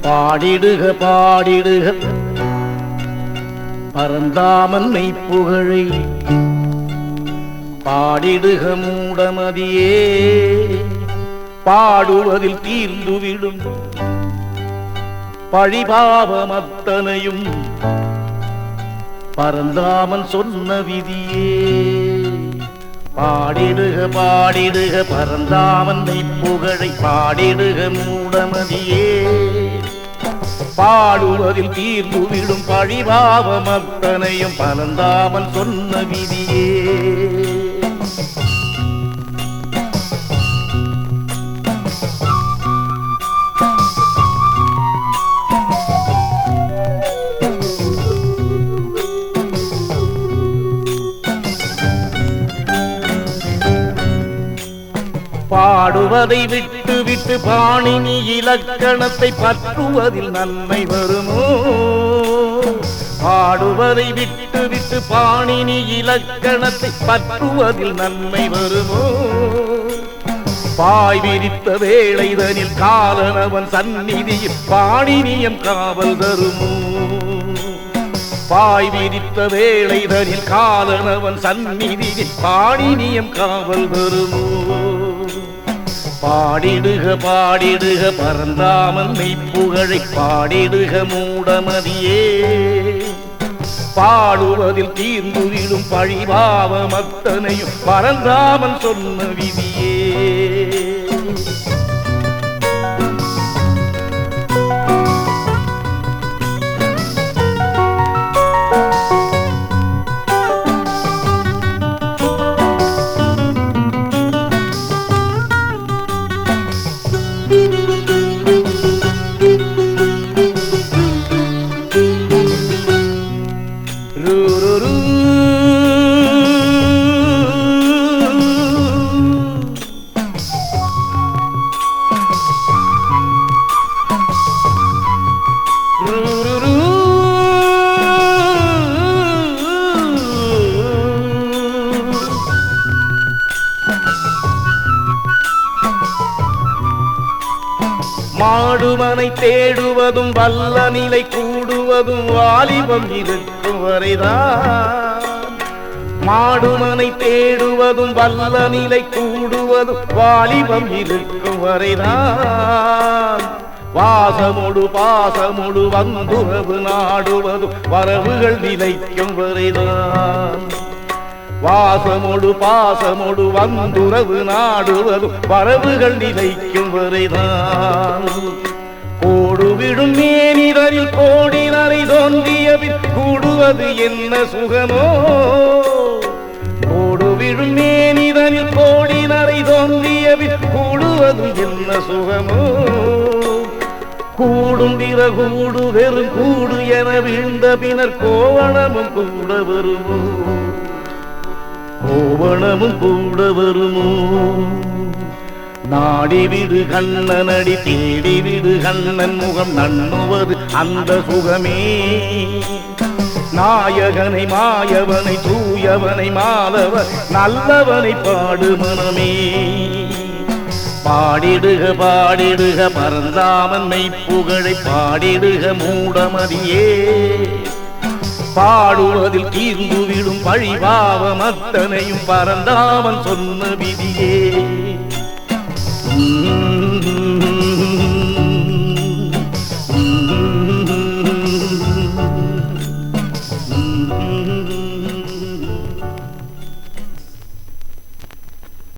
பாடிடுக பாடிடுக பரந்தாமன் மெய்ப்புகழை, பாடிடுக மூடமதியே பாடுவதில் தீர்ந்துவிடும் பழிபாவம் அத்தனையும் பரந்தாமன் சொன்ன விதியே. பாடிடுக பாடிடுக பரந்தாமன் மெய்ப்புகழை, பாடிடுக மூடமதியே பாடுவதில் தீர்ந்துவிடும் பழிபாவம் அத்தனையும் பரந்தாமன் சொன்ன விதியே. பாடுவதை விட்டு விட்டு பாணினி இலக்கணத்தை பற்றுவதில் நன்மை வருமோ? பாடுவதை விட்டு விட்டு பாணினி இலக்கணத்தை பற்றுவதில் நன்மை வருமோ? பாய் விரித்த வேளைதனில் காலனவன் சந்நிதியில் பாணினியம் காவல் தருமோ? பாய் விரித்த வேளைதனில் காலனவன் சந்நிதியில் பாணினியம் காவல் தருமோ? பாடிடுக பாடிடுக பரந்தாமன் மெய்ப்புகழை, பாடிடுக மூடமதியே பாடுவதில் தீர்ந்துவிடும் பழிபாவம் அத்தனையும் பரந்தாமன் சொன்ன விதியே. மாடுமனை தேடுவதும் வல்ல நிலை கூடுவதும் வாலிபம் இருக்கும் வரைதான். மாடுமனை தேடுவதும் வல்ல நிலை கூடுவதும் வாலிபம் இருக்கும் வரைதான். வாசமுடு பாசமுடு வந்துறவு நாடுவதும் வரவுகள் நிலைக்கும் வரைதான். வாசமொடு பாசமொடு வந்துறவு நாடுவதும் வரவுகள் நிலைக்கும் வரைதான். கோடுவிடும் மேனிதரில் கோடினரை தோன்றியபின் கூடுவது என்ன சுகமோ? கோடுவிடும் மேனிதரில் கோடினரை தோன்றியபின் கூடுவது என்ன சுகமோ? கூடும் பிற கூடு வெறும் கூடு என விழுந்த பின்னர் கோவணமும் கூட வருமோ? கோவணமும் கூட வருமோ? நாடிவிடு கண்ணனடி தேடிவிடு கண்ணன் முகம் நண்ணுவது அந்த சுகமே. நாயகனை மாயவனை தூயவனை மாலவர் நல்லவனை பாடு மனமே. பாடிடுக பாடிடுக பரந்தாமன் மெய்ப்புகழை, பாடிடுக மூடமதியே பாடுவதில் தீர்ந்துவிடும் பழிபாவம் அத்தனையும் பரந்தாமன் சொன்ன விதியே. Mm-hmm.